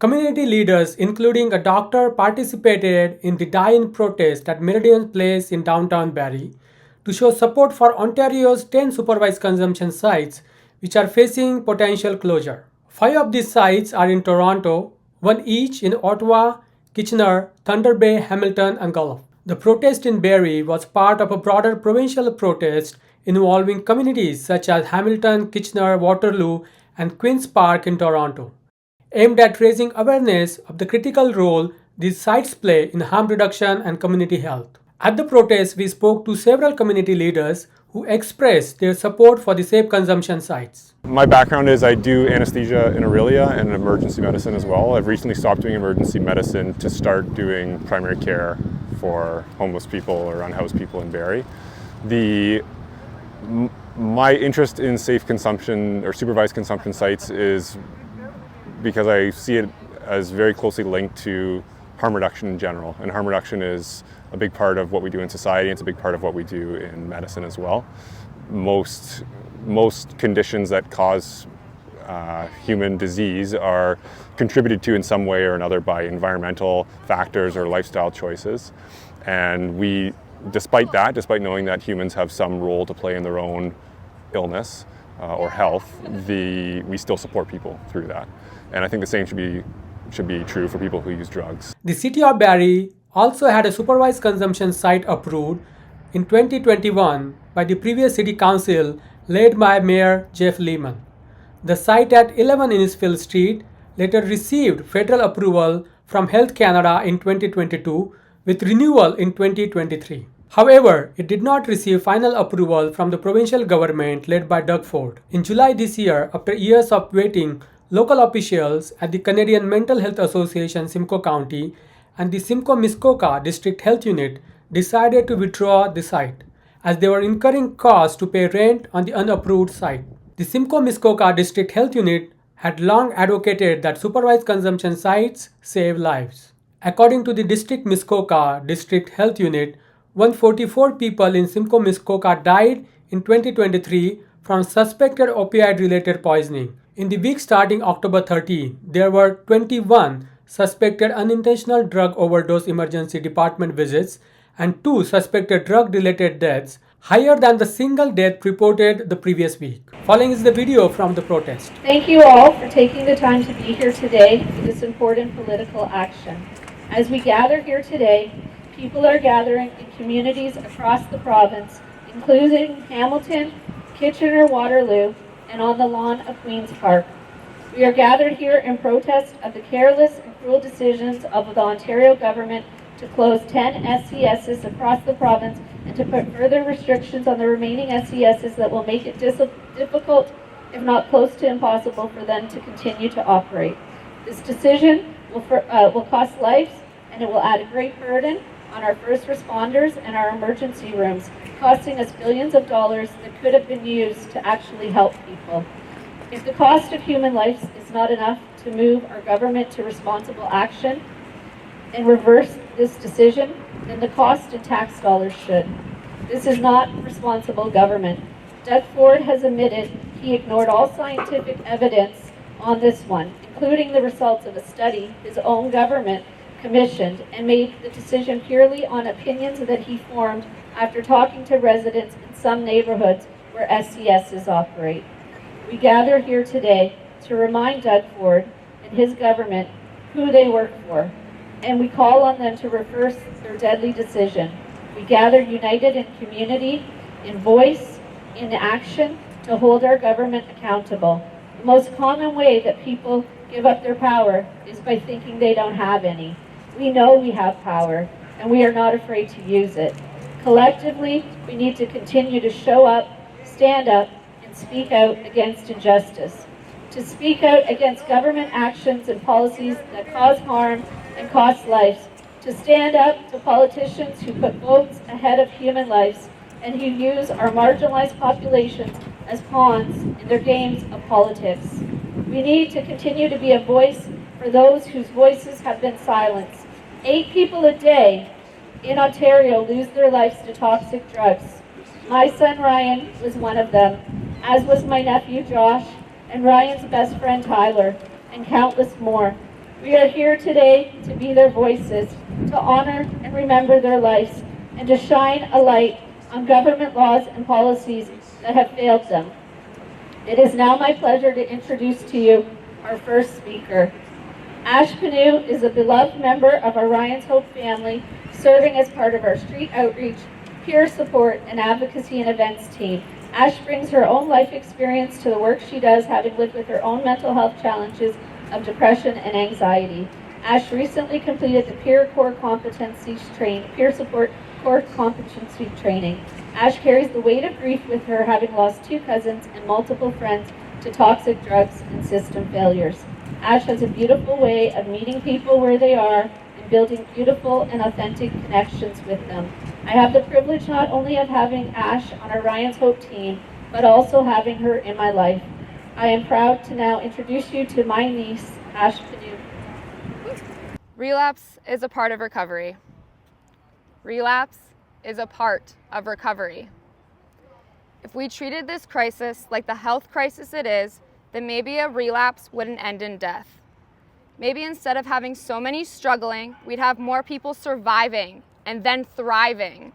Community leaders, including a doctor, participated in the die-in protest at Meridian Place in downtown Barrie to show support for Ontario's 10 supervised consumption sites which are facing potential closure. 5 of these sites are in Toronto, one each in Ottawa, Kitchener, Thunder Bay, Hamilton, and Guelph. The protest in Barrie was part of a broader provincial protest involving communities such as Hamilton, Kitchener, Waterloo, and Queen's Park in Toronto, aimed at raising awareness of the critical role these sites play in harm reduction and community health. At the protest, we spoke to several community leaders who expressed their support for the safe consumption sites. My background is I do anesthesia in Aurelia and emergency medicine as well. I've recently stopped doing emergency medicine to start doing primary care for homeless people or unhoused people in Barrie. My interest in safe consumption or supervised consumption sites is because I see it as very closely linked to harm reduction in general. And harm reduction is a big part of what we do in society. It's a big part of what we do in medicine as well. Most conditions that cause human disease are contributed to in some way or another by environmental factors or lifestyle choices. And despite knowing that humans have some role to play in their own illness or health, we still support people through that. And I think the same should be true for people who use drugs. The city of Barrie also had a supervised consumption site approved in 2021 by the previous city council led by Mayor Jeff Lehman. The site at 11 Innisfil Street later received federal approval from Health Canada in 2022 with renewal in 2023. However, it did not receive final approval from the provincial government led by Doug Ford. In July this year, after years of waiting, local officials at the Canadian Mental Health Association Simcoe County and the Simcoe-Muskoka District Health Unit decided to withdraw the site, as they were incurring costs to pay rent on the unapproved site. The Simcoe-Muskoka District Health Unit had long advocated that supervised consumption sites save lives. According to the Muskoka District Health Unit, 144 people in Simcoe-Muskoka died in 2023 from suspected opioid-related poisoning. In the week starting October 13, there were 21 suspected unintentional drug overdose emergency department visits and 2 suspected drug-related deaths, higher than the single death reported the previous week. Following is the video from the protest. Thank you all for taking the time to be here today for this important political action. As we gather here today, people are gathering in communities across the province, including Hamilton, Kitchener, Waterloo, and on the lawn of Queen's Park. We are gathered here in protest of the careless and cruel decisions of the Ontario government to close 10 SCSs across the province and to put further restrictions on the remaining SCSs that will make it difficult, if not close to impossible, for them to continue to operate. This decision will cost lives, and it will add a great burden on our first responders and our emergency rooms, costing us billions of dollars that could have been used to actually help people. If the cost of human lives is not enough to move our government to responsible action and reverse this decision, then the cost in tax dollars should. This is not responsible government. Doug Ford has admitted he ignored all scientific evidence on this one, including the results of a study his own government commissioned, and made the decision purely on opinions that he formed after talking to residents in some neighborhoods where SCSs operate. We gather here today to remind Doug Ford and his government who they work for, and we call on them to reverse their deadly decision. We gather united in community, in voice, in action, to hold our government accountable. The most common way that people give up their power is by thinking they don't have any. We know we have power, and we are not afraid to use it. Collectively, we need to continue to show up, stand up, and speak out against injustice. To speak out against government actions and policies that cause harm and cost lives. To stand up to politicians who put votes ahead of human lives and who use our marginalized populations as pawns in their games of politics. We need to continue to be a voice for those whose voices have been silenced. 8 people a day in Ontario lose their lives to toxic drugs. My son Ryan was one of them, as was my nephew Josh, and Ryan's best friend Tyler, and countless more. We are here today to be their voices, to honor and remember their lives, and to shine a light on government laws and policies that have failed them. It is now my pleasure to introduce to you our first speaker. Ash Panu is a beloved member of our Ryan's Hope family, serving as part of our street outreach, peer support, and advocacy and events team. Ash brings her own life experience to the work she does, having lived with her own mental health challenges of depression and anxiety. Ash recently completed the peer support core competency training. Ash carries the weight of grief with her, having lost 2 cousins and multiple friends to toxic drugs and system failures. Ash has a beautiful way of meeting people where they are and building beautiful and authentic connections with them. I have the privilege not only of having Ash on our Ryan's Hope team, but also having her in my life. I am proud to now introduce you to my niece, Ash Panu. Relapse is a part of recovery. Relapse is a part of recovery. If we treated this crisis like the health crisis it is, then maybe a relapse wouldn't end in death. Maybe instead of having so many struggling, we'd have more people surviving and then thriving.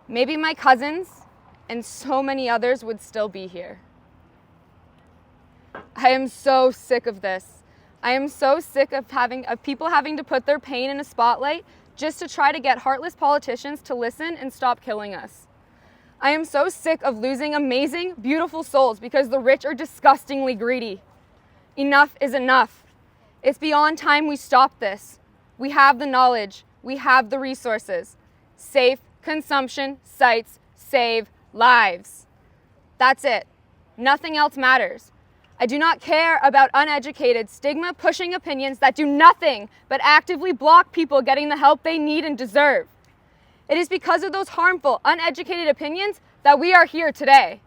Maybe my cousins and so many others would still be here. I am so sick of this. I am so sick of people having to put their pain in a spotlight just to try to get heartless politicians to listen and stop killing us. I am so sick of losing amazing, beautiful souls because the rich are disgustingly greedy. Enough is enough. It's beyond time we stop this. We have the knowledge. We have the resources. Safe consumption sites save lives. That's it. Nothing else matters. I do not care about uneducated, stigma-pushing opinions that do nothing but actively block people getting the help they need and deserve. It is because of those harmful, uneducated opinions that we are here today.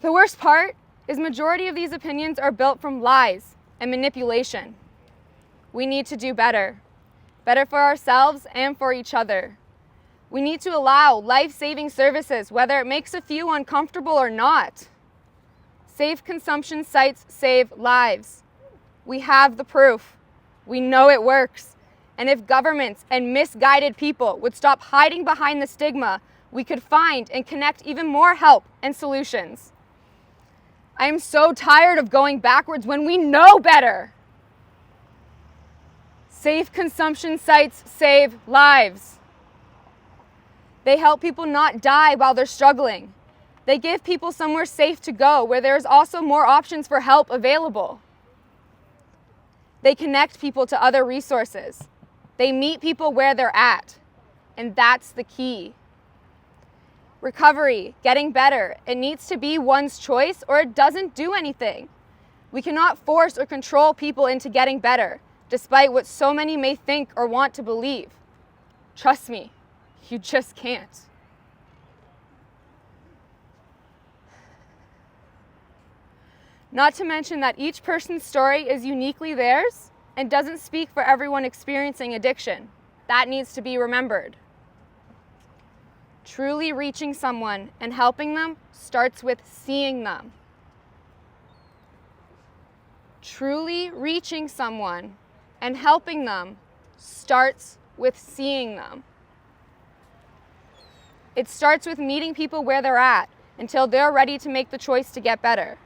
The worst part is majority of these opinions are built from lies and manipulation. We need to do better. Better for ourselves and for each other. We need to allow life-saving services, whether it makes a few uncomfortable or not. Safe consumption sites save lives. We have the proof. We know it works. And if governments and misguided people would stop hiding behind the stigma, we could find and connect even more help and solutions. I am so tired of going backwards when we know better. Safe consumption sites save lives. They help people not die while they're struggling. They give people somewhere safe to go where there's also more options for help available. They connect people to other resources. They meet people where they're at. And that's the key. Recovery, getting better, it needs to be one's choice or it doesn't do anything. We cannot force or control people into getting better, despite what so many may think or want to believe. Trust me, you just can't. Not to mention that each person's story is uniquely theirs and doesn't speak for everyone experiencing addiction. That needs to be remembered. Truly reaching someone and helping them starts with seeing them. Truly reaching someone and helping them starts with seeing them. It starts with meeting people where they're at until they're ready to make the choice to get better.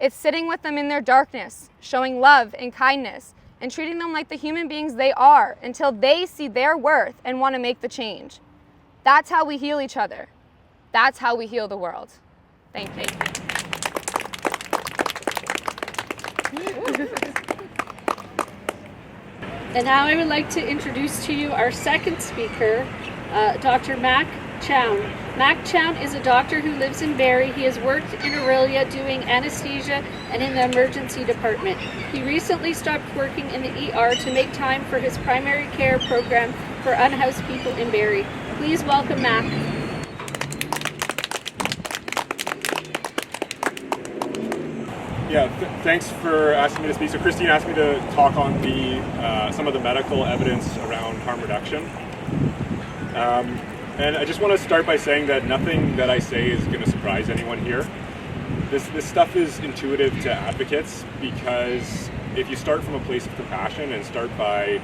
It's sitting with them in their darkness, showing love and kindness, and treating them like the human beings they are until they see their worth and want to make the change. That's how we heal each other. That's how we heal the world. Thank you. And now I would like to introduce to you our second speaker, Dr. Mac Chown. Mac Chown is a doctor who lives in Barrie. He has worked in Aurelia doing anesthesia and in the emergency department. He recently stopped working in the ER to make time for his primary care program for unhoused people in Barrie. Please welcome Mac. Yeah, thanks for asking me to speak. So Christine asked me to talk on some of the medical evidence around harm reduction. And I just want to start by saying that nothing that I say is going to surprise anyone here. This stuff is intuitive to advocates because if you start from a place of compassion and start by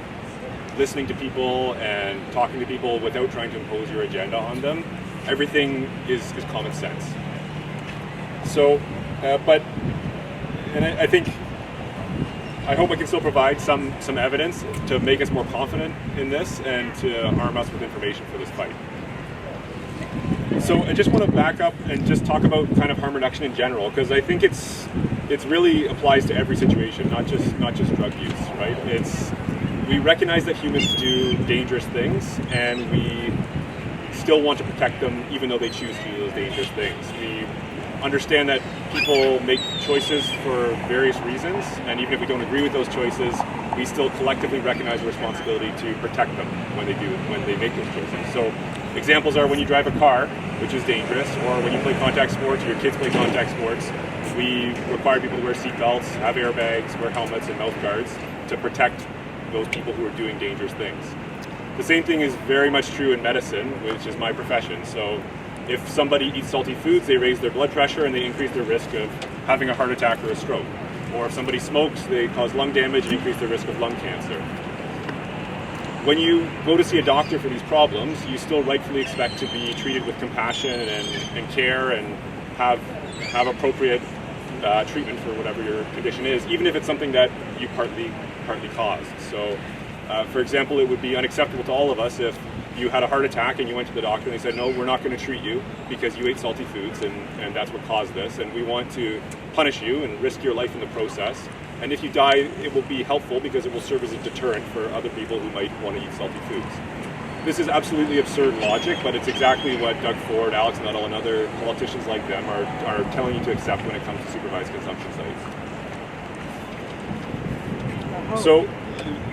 listening to people and talking to people without trying to impose your agenda on them, everything is common sense. So, I hope I can still provide some evidence to make us more confident in this and to arm us with information for this fight. So I just want to back up and just talk about kind of harm reduction in general, because I think it's really applies to every situation, not just drug use, right? We recognize that humans do dangerous things, and we still want to protect them even though they choose to do those dangerous things. We understand that people make choices for various reasons, and even if we don't agree with those choices, we still collectively recognize the responsibility to protect them when they make those choices. So examples are when you drive a car, which is dangerous, or when you play contact sports or your kids play contact sports, we require people to wear seatbelts, have airbags, wear helmets and mouth guards to protect those people who are doing dangerous things. The same thing is very much true in medicine, which is my profession. So if somebody eats salty foods, they raise their blood pressure and they increase their risk of having a heart attack or a stroke. Or if somebody smokes, they cause lung damage and increase their risk of lung cancer. When you go to see a doctor for these problems, you still rightfully expect to be treated with compassion and care and have appropriate treatment for whatever your condition is, even if it's something that you partly caused. So, for example, it would be unacceptable to all of us if you had a heart attack and you went to the doctor and they said, no, we're not going to treat you because you ate salty foods and that's what caused this, and we want to punish you and risk your life in the process. And if you die, it will be helpful because it will serve as a deterrent for other people who might want to eat salty foods. This is absolutely absurd logic, but it's exactly what Doug Ford, Alex Nuttall, and other politicians like them are telling you to accept when it comes to supervised consumption sites. So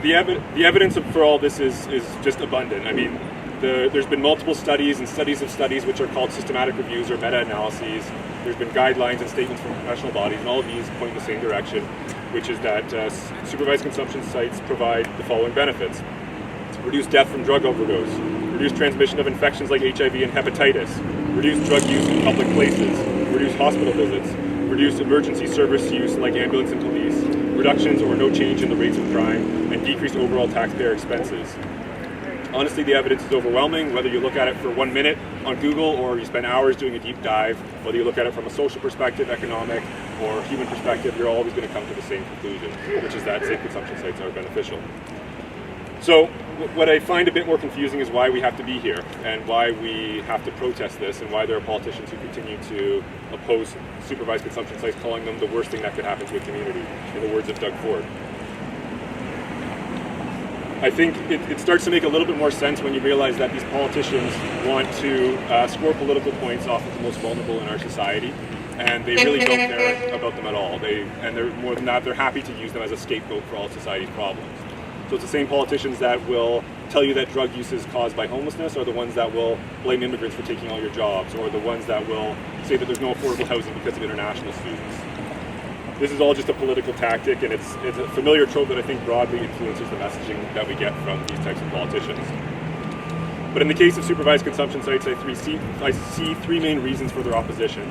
the evidence for all this is just abundant. I mean, there's been multiple studies and studies of studies which are called systematic reviews or meta-analyses. There's been guidelines and statements from professional bodies, and all of these point in the same direction, which is that supervised consumption sites provide the following benefits: reduce death from drug overdose, reduce transmission of infections like HIV and hepatitis, reduce drug use in public places, reduce hospital visits, reduce emergency service use like ambulance and police, reductions or no change in the rates of crime, and decreased overall taxpayer expenses. Honestly, the evidence is overwhelming, whether you look at it for 1 minute on Google or you spend hours doing a deep dive, whether you look at it from a social perspective, economic, or human perspective, you're always going to come to the same conclusion, which is that safe consumption sites are beneficial. So what I find a bit more confusing is why we have to be here and why we have to protest this and why there are politicians who continue to oppose supervised consumption sites, calling them the worst thing that could happen to a community, in the words of Doug Ford. I think it starts to make a little bit more sense when you realize that these politicians want to score political points off of the most vulnerable in our society, and they really don't care about them at all. They're more than that, they're happy to use them as a scapegoat for all society's problems. So it's the same politicians that will tell you that drug use is caused by homelessness, or the ones that will blame immigrants for taking all your jobs, or the ones that will say that there's no affordable housing because of international students. This is all just a political tactic, and it's a familiar trope that I think broadly influences the messaging that we get from these types of politicians. But in the case of supervised consumption sites, I see three main reasons for their opposition.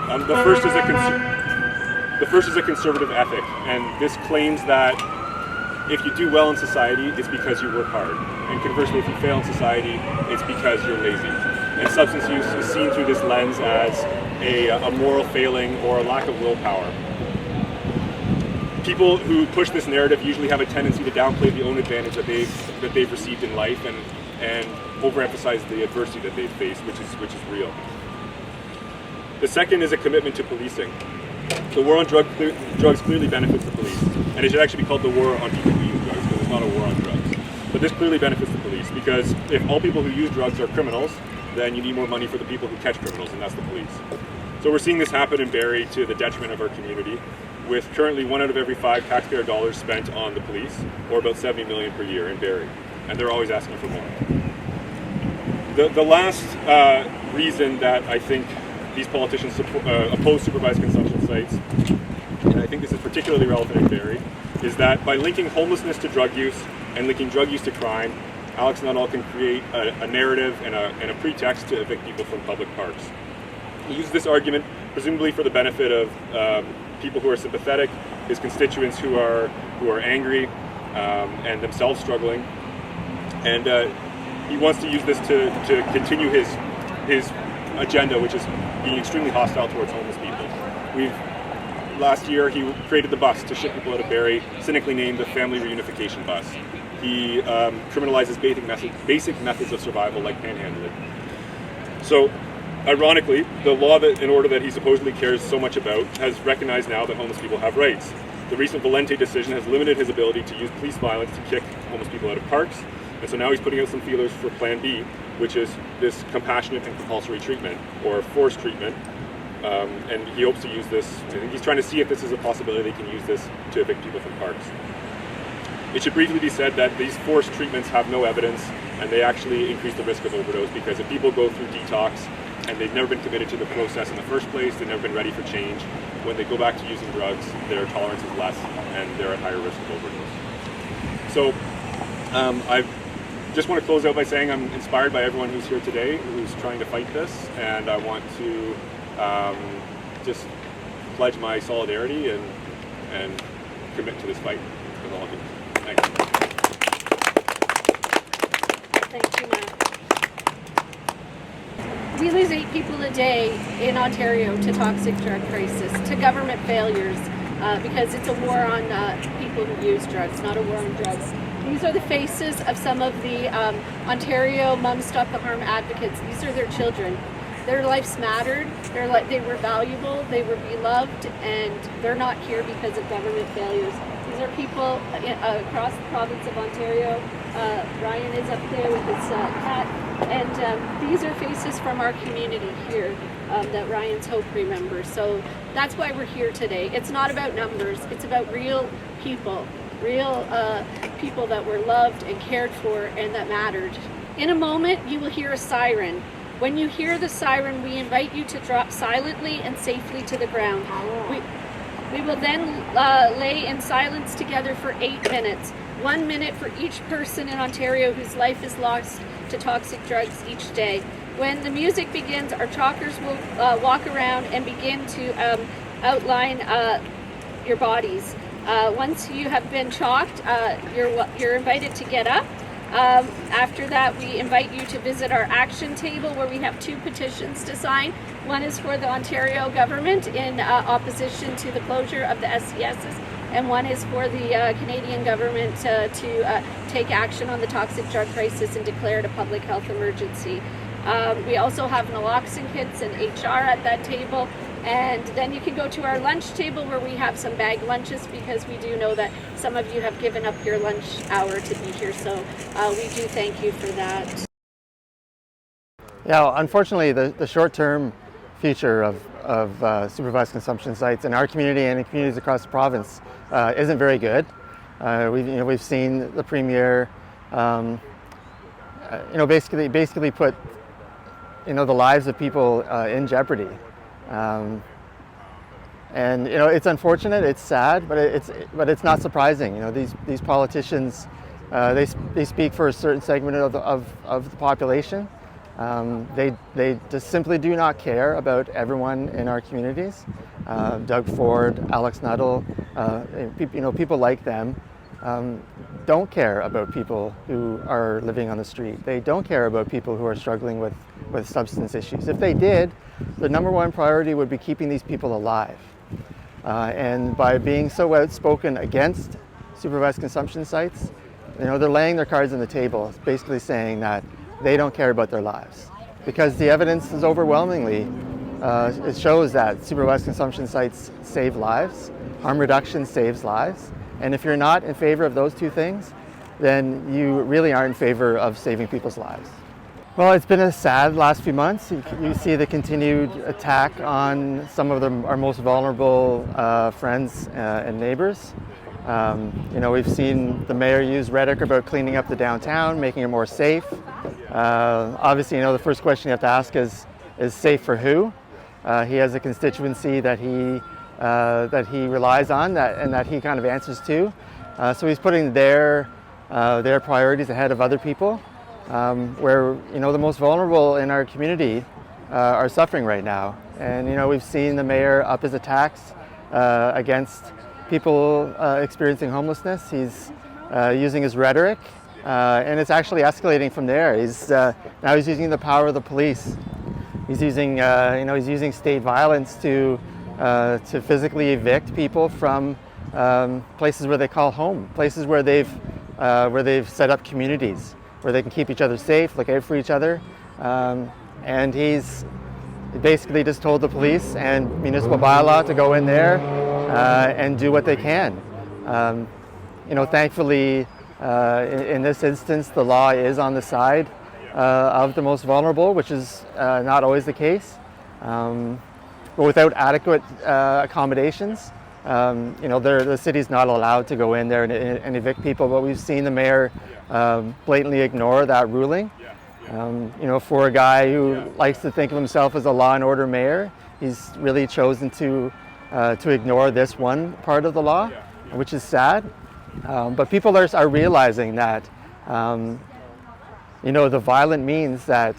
The first is a conservative ethic, and this claims that if you do well in society, it's because you work hard. And conversely, if you fail in society, it's because you're lazy. And substance use is seen through this lens as a moral failing or a lack of willpower. People who push this narrative usually have a tendency to downplay the own advantage that they've received in life and overemphasize the adversity that they've faced, which is real. The second is a commitment to policing. The war on drugs clearly benefits the police, and it should actually be called the war on people who use drugs, because it's not a war on drugs. But this clearly benefits the police, because if all people who use drugs are criminals, then you need more money for the people who catch criminals, and that's the police. So we're seeing this happen in Barrie to the detriment of our community, with currently 1 out of every 5 taxpayer dollars spent on the police, or about $70 million per year in Barrie, and they're always asking for more. The last reason that I think these politicians oppose supervised consumption sites, and I think this is particularly relevant in Barrie, is that by linking homelessness to drug use and linking drug use to crime, Alex Nuttall can create a narrative and a pretext to evict people from public parks. He uses this argument presumably for the benefit of people who are sympathetic, his constituents who are who are angry and themselves struggling. And he wants to use this to continue his agenda, which is being extremely hostile towards homeless people. Last year, he created the bus to ship people out of Barrie, cynically named the Family Reunification Bus. He criminalizes basic methods of survival like panhandling. So, ironically, the law that, in order that he supposedly cares so much about, has recognized now that homeless people have rights. The recent Valente decision has limited his ability to use police violence to kick homeless people out of parks, and so now he's putting out some feelers for Plan B, which is this compassionate and compulsory treatment, or forced treatment. And he hopes to use this. I think he's trying to see if this is a possibility they can use this to evict people from parks. It should briefly be said that these forced treatments have no evidence, and they actually increase the risk of overdose, because if people go through detox and they've never been committed to the process in the first place, they've never been ready for change, when they go back to using drugs, their tolerance is less and they're at higher risk of overdose. So I just want to close out by saying I'm inspired by everyone who's here today, who's trying to fight this, and I want to just pledge my solidarity and commit to this fight with all of you. Thanks. Thank you, Mac. We lose 8 people a day in Ontario to toxic drug crisis, to government failures, because it's a war on people who use drugs, not a war on drugs. These are the faces of some of the Ontario Mums Stop the Harm advocates. These are their children. Their lives mattered, they were valuable, they were beloved, and they're not here because of government failures. These are people across the province of Ontario. Ryan is up there with his cat, and these are faces from our community here that Ryan's Hope remembers. So that's why we're here today. It's not about numbers, it's about real people that were loved and cared for and that mattered. In a moment, you will hear a siren. When you hear the siren, we invite you to drop silently and safely to the ground. We will then lay in silence together for 8 minutes, 1 minute for each person in Ontario whose life is lost to toxic drugs each day. When the music begins, our chalkers will walk around and begin to outline your bodies. Once you have been chalked, you're invited to get up. After that, we invite you to visit our action table where we have 2 petitions to sign. One is for the Ontario government in opposition to the closure of the SCSs, and one is for the Canadian government to take action on the toxic drug crisis and declare it a public health emergency. We also have naloxone kits and HR at that table. And then you can go to our lunch table where we have some bagged lunches, because we do know that some of you have given up your lunch hour to be here. So we do thank you for that. Yeah, unfortunately, the short-term future of supervised consumption sites in our community and in communities across the province isn't very good. We've seen the Premier, basically put the lives of people in jeopardy. And it's unfortunate, it's sad, but it's not surprising. These politicians, they speak for a certain segment of the population. They just simply do not care about everyone in our communities. Doug Ford, Alex Nuttall, people like them don't care about people who are living on the street. They don't care about people who are struggling with substance issues. If they did, the number one priority would be keeping these people alive. And by being so outspoken against supervised consumption sites, they're laying their cards on the table, basically saying that they don't care about their lives. Because the evidence is overwhelmingly, it shows that supervised consumption sites save lives, harm reduction saves lives, and if you're not in favor of those 2 things, then you really aren't in favor of saving people's lives. Well, it's been a sad last few months. You see the continued attack on some of our most vulnerable friends and neighbors. We've seen the mayor use rhetoric about cleaning up the downtown, making it more safe. Obviously, the first question you have to ask is safe for who? He has a constituency that he relies on and that he kind of answers to. So he's putting their priorities ahead of other people. Where the most vulnerable in our community are suffering right now, and we've seen the mayor up his attacks against people experiencing homelessness. He's using his rhetoric, and it's actually escalating from there. Now he's using the power of the police. He's using, he's using state violence to physically evict people from places where they call home, places where they've set up communities where they can keep each other safe, look out for each other, and he's basically just told the police and municipal bylaw to go in there and do what they can. Thankfully, in this instance, the law is on the side of the most vulnerable, which is not always the case. But without adequate accommodations, the city's not allowed to go in there and evict people. But we've seen the mayor blatantly ignore that ruling. For a guy who likes to think of himself as a law and order mayor, he's really chosen to ignore this one part of the law, which is sad. But people are realizing that, the violent means that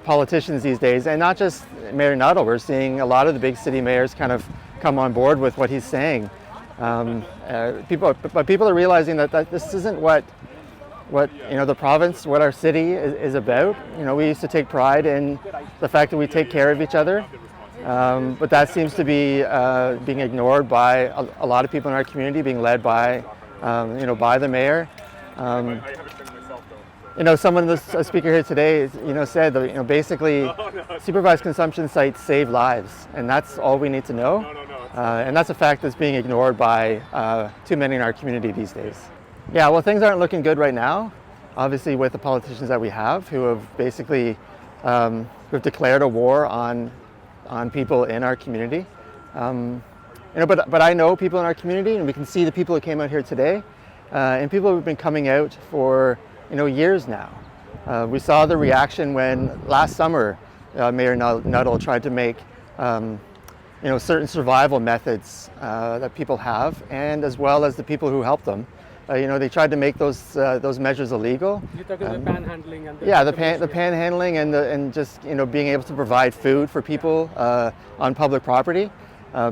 politicians these days, and not just Mayor Nuttall, we're seeing a lot of the big city mayors kind of come on board with what he's saying. People are realizing that this isn't what the province, what our city is about. We used to take pride in the fact that we take care of each other, but that seems to be being ignored by a lot of people in our community, being led by by the mayor. Someone, a speaker here today, said that basically supervised consumption sites save lives, and that's all we need to know. And that's a fact that's being ignored by too many in our community these days. Yeah, well, things aren't looking good right now. Obviously, with the politicians that we have, who have basically who've declared a war on people in our community. But I know people in our community, and we can see the people who came out here today, and people who've been coming out for years now. We saw the reaction when last summer Mayor Nuttall tried to make certain survival methods that people have, and as well as the people who help them. They tried to make those measures illegal. You're talking the panhandling and the panhandling and just being able to provide food for people on public property.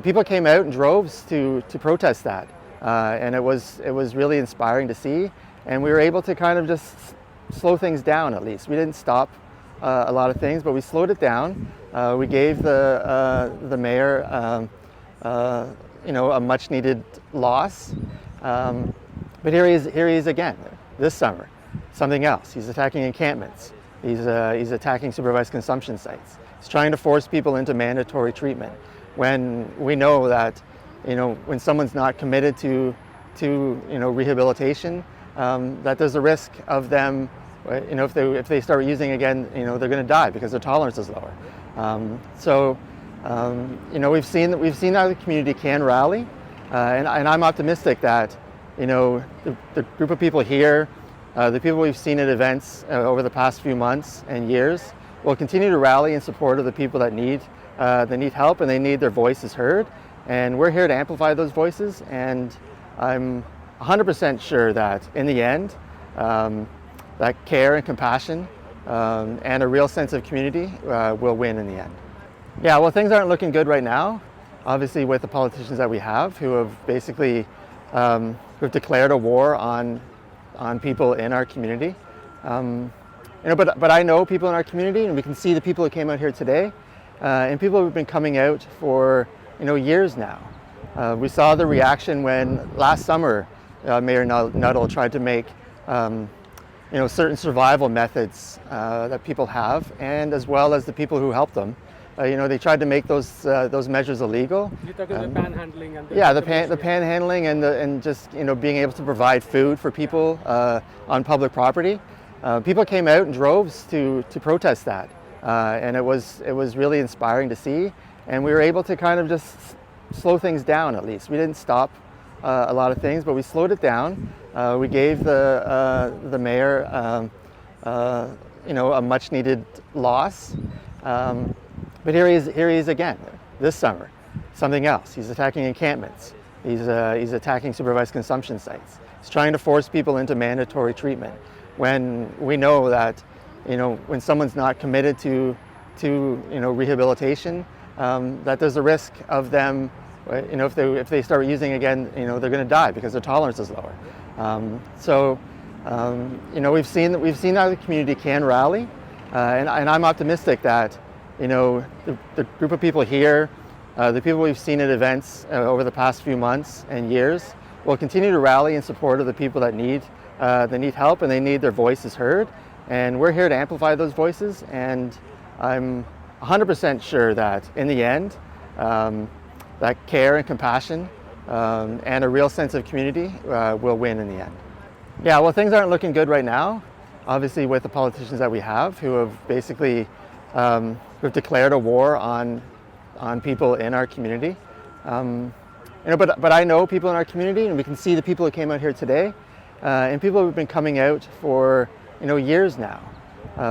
People came out in droves to protest that, and it was really inspiring to see. And we were able to kind of just slow things down. At least we didn't stop a lot of things, but we slowed it down. We gave the mayor a much needed loss. But here he is again this summer. Something else. He's attacking encampments. He's attacking supervised consumption sites. He's trying to force people into mandatory treatment when we know that when someone's not committed to rehabilitation, that there's a risk of them, if they start using again, they're going to die because their tolerance is lower. We've seen how the community can rally, and I'm optimistic that the group of people here, the people we've seen at events over the past few months and years, will continue to rally in support of the people that need help and they need their voices heard. And we're here to amplify those voices. And I'm 100% sure that in the end, that care and compassion and a real sense of community will win in the end. Yeah, well, things aren't looking good right now. Obviously, with the politicians that we have, who have basically who've declared a war on people in our community. But I know people in our community, and we can see the people who came out here today, and people who've been coming out for years now. We saw the reaction when last summer Mayor Nuttall tried to make certain survival methods that people have, and as well as the people who help them. They tried to make those measures illegal. You're talking the panhandling and the panhandling and just being able to provide food for people on public property. People came out in droves to protest that, and it was really inspiring to see. And we were able to kind of just slow things down. At least we didn't stop a lot of things, but we slowed it down. We gave the mayor a much needed loss. But here he is again this summer. Something else. He's attacking encampments. He's attacking supervised consumption sites. He's trying to force people into mandatory treatment when we know that when someone's not committed to rehabilitation, that there's a risk of them, right? You know, if they start using again, you know, they're going to die because their tolerance is lower. You know, we've seen how the community can rally, and I'm optimistic that, you know, the group of people here, the people we've seen at events over the past few months and years, will continue to rally in support of the people that need help and they need their voices heard. And we're here to amplify those voices. And I'm 100% sure that in the end, that care and compassion and a real sense of community will win in the end. Yeah, well, things aren't looking good right now. Obviously, with the politicians that we have, who have basically who've declared a war on people in our community. You know, but I know people in our community, and we can see the people who came out here today, and people who have been coming out for, you know, years now.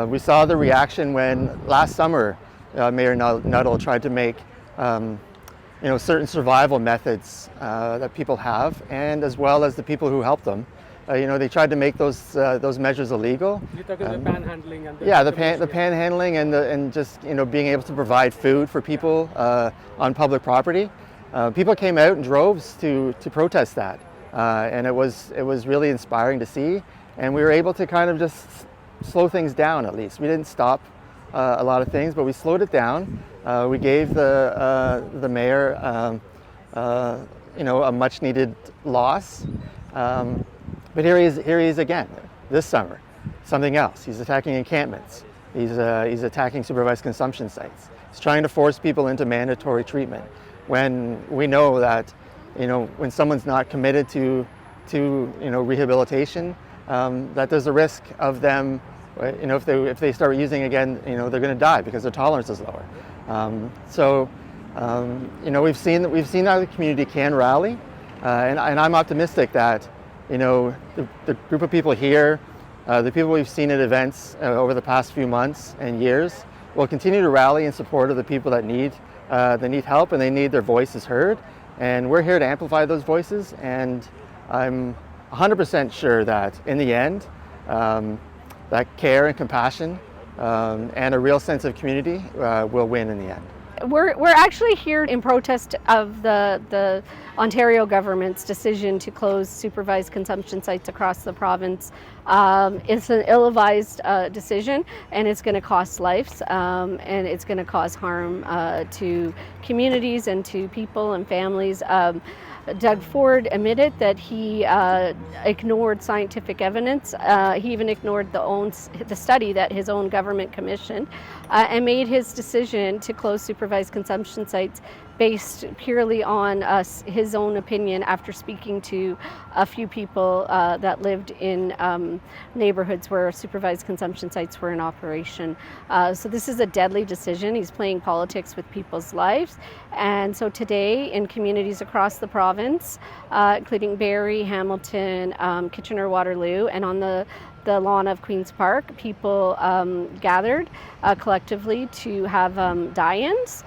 We saw the reaction when last summer Mayor Nuttall tried to make you know, certain survival methods that people have, and as well as the people who help them. You know, they tried to make those measures illegal. You're talking the panhandling and the panhandling and just, you know, being able to provide food for people on public property. People came out in droves to protest that, and it was really inspiring to see. And we were able to kind of just slow things down. At least we didn't stop a lot of things, but we slowed it down. We gave the mayor you know, a much needed loss. But here he is again this summer. Something else. He's attacking encampments. He's attacking supervised consumption sites. He's trying to force people into mandatory treatment, when we know that, you know, when someone's not committed to you know, rehabilitation, that there's a risk of them, you know, if they start using again, you know, they're going to die because their tolerance is lower. You know, we've seen how the community can rally, and I'm optimistic that, you know, the group of people here, the people we've seen at events over the past few months and years, will continue to rally in support of the people that need help and they need their voices heard. And we're here to amplify those voices. And I'm 100% sure that in the end, that care and compassion and a real sense of community will win in the end. We're actually here in protest of the Ontario government's decision to close supervised consumption sites across the province. It's an ill-advised decision, and it's going to cost lives, and it's going to cause harm to communities and to people and families. Doug Ford admitted that he ignored scientific evidence. He even ignored the study that his own government commissioned, and made his decision to close supervised consumption sites based purely on his own opinion after speaking to a few people that lived in neighborhoods where supervised consumption sites were in operation. So this is a deadly decision. He's playing politics with people's lives. And so today, in communities across the province, including Barrie, Hamilton, Kitchener-Waterloo, and on the lawn of Queen's Park, people gathered collectively to have die-ins,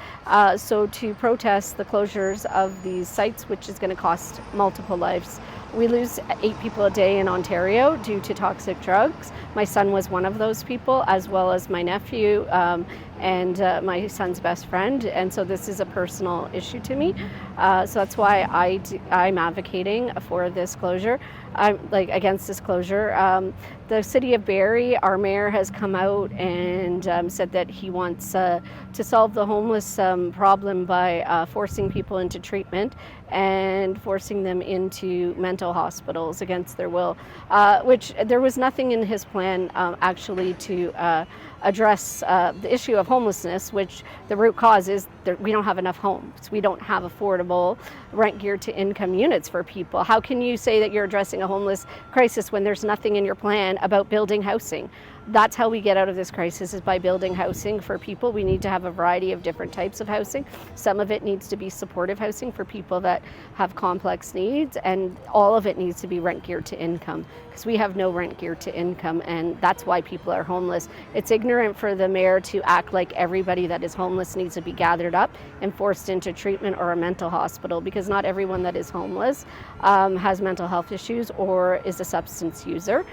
so to protest the closures of these sites, which is going to cost multiple lives. We lose 8 people a day in Ontario due to toxic drugs. My son was one of those people, as well as my nephew and my son's best friend, and so this is a personal issue to me. So that's why I'm advocating for this closure. I'm against this closure. The city of Barrie, our mayor has come out and said that he wants to solve the homeless problem by forcing people into treatment and forcing them into mental hospitals against their will, which there was nothing in his plan actually to address the issue of homelessness, which the root cause is that we don't have enough homes. We don't have affordable rent geared to income units for people. How can you say that you're addressing a homeless crisis when there's nothing in your plan about building housing? That's how we get out of this crisis, is by building housing for people. We need to have a variety of different types of housing. Some of it needs to be supportive housing for people that have complex needs, and all of it needs to be rent geared to income, because we have no rent geared to income, and that's why people are homeless. It's ignorant for the mayor to act like everybody that is homeless needs to be gathered up and forced into treatment or a mental hospital, because not everyone that is homeless has mental health issues or is a substance user.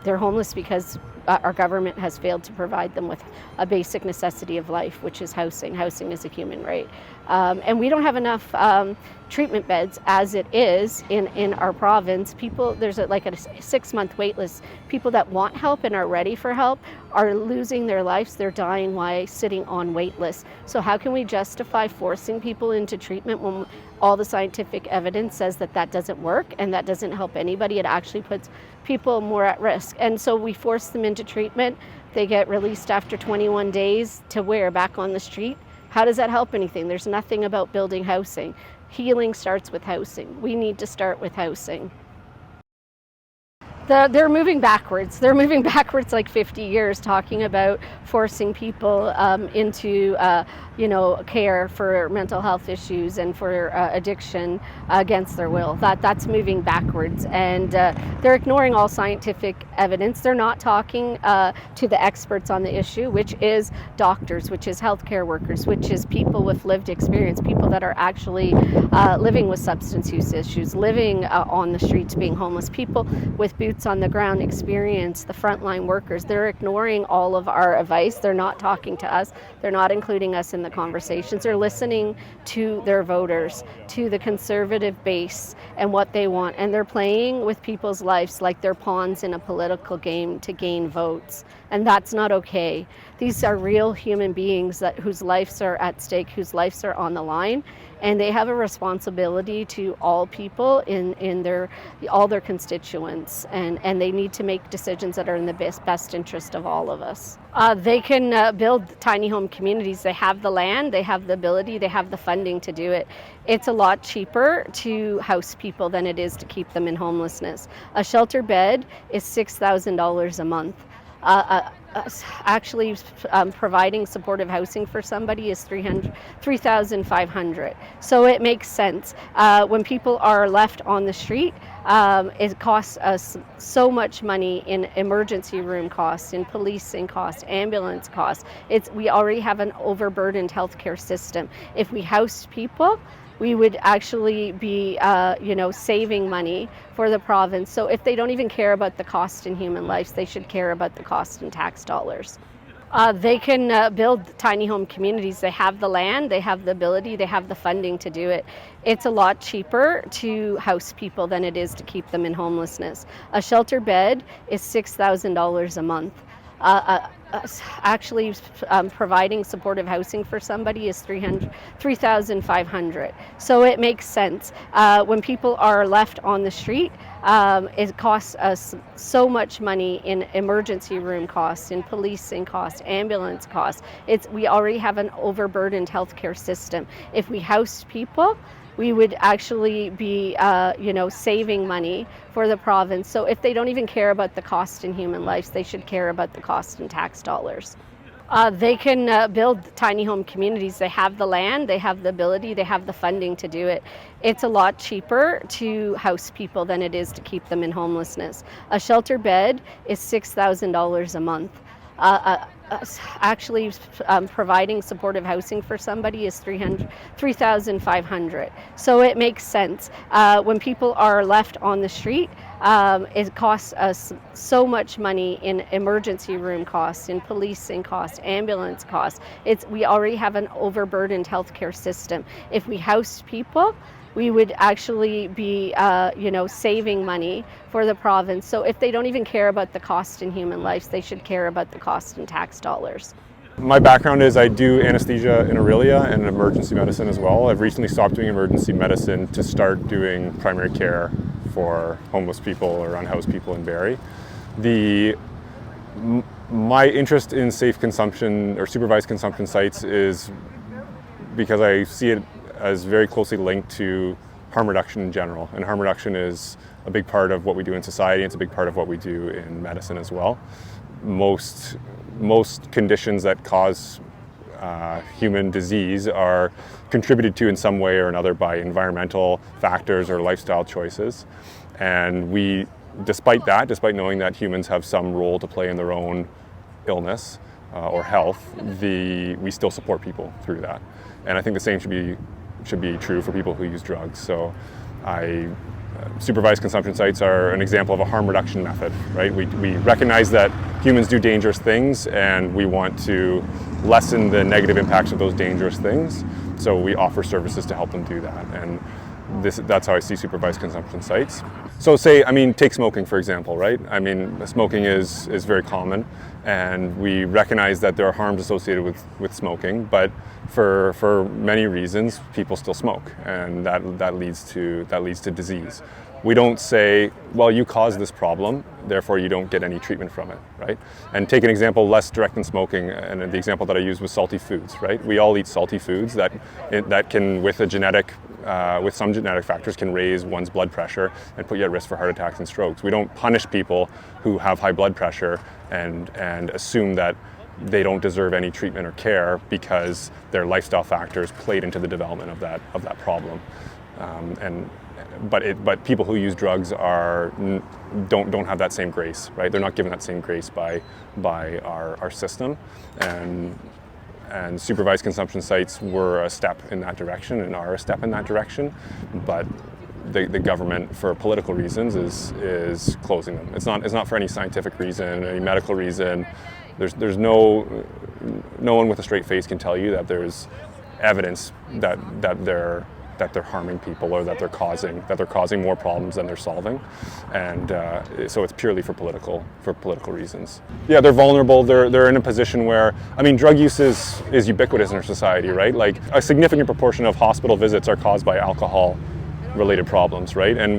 They're homeless because our government has failed to provide them with a basic necessity of life, which is housing. Housing is a human right. And we don't have enough treatment beds as it is in our province. There's like a 6-month wait list. People that want help and are ready for help are losing their lives. They're dying while sitting on wait lists. So how can we justify forcing people into treatment when all the scientific evidence says that that doesn't work and that doesn't help anybody? It actually puts people more at risk. And so we force them into treatment. They get released after 21 days to where? Back on the street? How does that help anything? There's nothing about building housing. Healing starts with housing. We need to start with housing. They're moving backwards. They're moving backwards like 50 years, talking about forcing people into care for mental health issues and for addiction against their will. That's moving backwards, and they're ignoring all scientific evidence. They're not talking to the experts on the issue, which is doctors, which is healthcare workers, which is people with lived experience, people that are actually living with substance use issues, living on the streets, being homeless, people with boots on the ground experience, the frontline workers. They're ignoring all of our advice. They're not talking to us. They're not including us in the conversations. They're listening to their voters, to the conservative base and what they want. And they're playing with people's lives like they're pawns in a political game to gain votes. And that's not okay. These are real human beings whose lives are at stake, whose lives are on the line. And they have a responsibility to all people in all their constituents, and they need to make decisions that are in the best interest of all of us. They can build tiny home communities. They have the land, they have the ability, they have the funding to do it. It's a lot cheaper to house people than it is to keep them in homelessness. A shelter bed is $6,000 a month. Actually providing supportive housing for somebody is $3,500. So it makes sense. When people are left on the street, it costs us so much money in emergency room costs, in policing costs, ambulance costs. We already have an overburdened healthcare system. If we housed people, we would actually be, saving money for the province. So if they don't even care about the cost in human lives, they should care about the cost in tax dollars. They can build tiny home communities. They have the land, they have the ability, they have the funding to do it. It's a lot cheaper to house people than it is to keep them in homelessness. A shelter bed is $6,000 a month. Actually providing supportive housing for somebody is $3,500. So it makes sense. When people are left on the street, it costs us so much money in emergency room costs, in policing costs, ambulance costs. We already have an overburdened healthcare system. If we housed people, we would actually be, saving money for the province. So if they don't even care about the cost in human lives, they should care about the cost in tax dollars. They can build tiny home communities. They have the land, they have the ability, they have the funding to do it. It's a lot cheaper to house people than it is to keep them in homelessness. A shelter bed is $6,000 a month. Actually providing supportive housing for somebody is $3,500. So it makes sense. When people are left on the street, it costs us so much money in emergency room costs, in policing costs, ambulance costs. We already have an overburdened healthcare system. If we housed people, we would actually be, saving money for the province. So if they don't even care about the cost in human lives, they should care about the cost in tax dollars. My background is I do anesthesia in Aurelia and emergency medicine as well. I've recently stopped doing emergency medicine to start doing primary care for homeless people or unhoused people in Barrie. My interest in safe consumption or supervised consumption sites is because I see it as very closely linked to harm reduction in general. And harm reduction is a big part of what we do in society. It's a big part of what we do in medicine as well. Most conditions that cause human disease are contributed to in some way or another by environmental factors or lifestyle choices. And despite knowing that humans have some role to play in their own illness or health, we still support people through that. And I think the same should be true for people who use drugs. So supervised consumption sites are an example of a harm reduction method, right? We recognize that humans do dangerous things and we want to lessen the negative impacts of those dangerous things. So we offer services to help them do that. And that's how I see supervised consumption sites. So take smoking, for example, right? I mean, smoking is very common, and we recognize that there are harms associated with smoking, but for many reasons, people still smoke, and that leads to disease. We don't say, well, you caused this problem, therefore you don't get any treatment from it, right? And take an example less direct than smoking, and the example that I used was salty foods, right? We all eat salty foods that can, with some genetic factors, can raise one's blood pressure and put you at risk for heart attacks and strokes. We don't punish people who have high blood pressure and assume that they don't deserve any treatment or care because their lifestyle factors played into the development of that problem. But people who use drugs don't have that same grace, right? They're not given that same grace by our system, and supervised consumption sites were a step in that direction and are a step in that direction, but the government, for political reasons, is closing them. It's not for any scientific reason, any medical reason. There's no one with a straight face can tell you that there's evidence that they're harming people or that they're causing more problems than they're solving, and so it's purely for political reasons. Yeah, they're vulnerable. They're in a position where, I mean, drug use is ubiquitous in our society, right? Like a significant proportion of hospital visits are caused by alcohol-related problems, right? And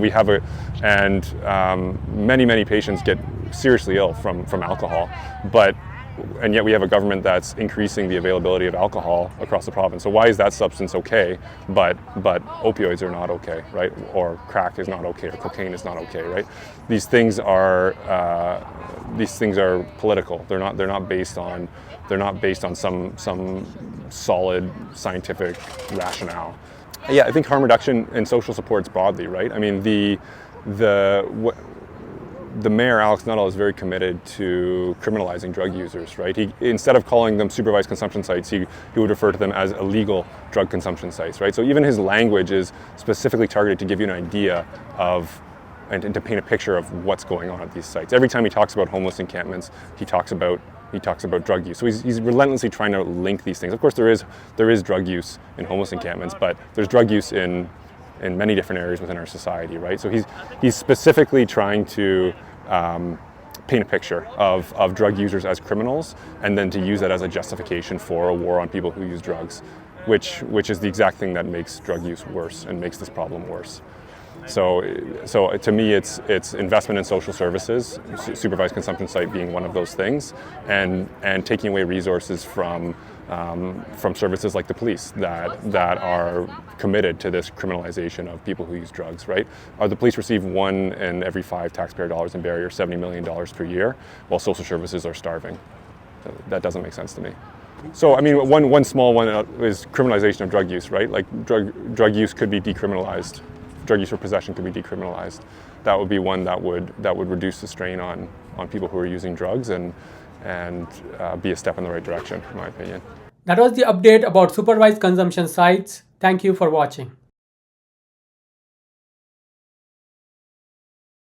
many patients get seriously ill from alcohol, and yet we have a government that's increasing the availability of alcohol across the province. So why is that substance okay, but opioids are not okay, right? Or crack is not okay, or cocaine is not okay, right? These things are political. They're not based on some solid scientific rationale. Yeah, I think harm reduction and social supports broadly, right? I mean, the mayor, Alex Nuttall, is very committed to criminalizing drug users, right? Instead of calling them supervised consumption sites, he would refer to them as illegal drug consumption sites, right? So even his language is specifically targeted to give you an idea of, and to paint a picture of what's going on at these sites. Every time he talks about homeless encampments, he talks about drug use. So he's relentlessly trying to link these things. Of course, there is drug use in homeless encampments, but there's drug use in many different areas within our society, right? So he's specifically trying to paint a picture of drug users as criminals, and then to use that as a justification for a war on people who use drugs, which is the exact thing that makes drug use worse and makes this problem worse. So to me, it's investment in social services, supervised consumption site being one of those things, and taking away resources from services like the police that are committed to this criminalization of people who use drugs, right? The police receive 1 in every 5 taxpayer dollars in Barrie, or $70 million per year, while social services are starving. That doesn't make sense to me. So, I mean, one small one is criminalization of drug use, right? Like drug use could be decriminalized. Drug use for possession could be decriminalized. That would be one that would reduce the strain on people who are using drugs and be a step in the right direction, in my opinion. That was the update about supervised consumption sites. Thank you for watching.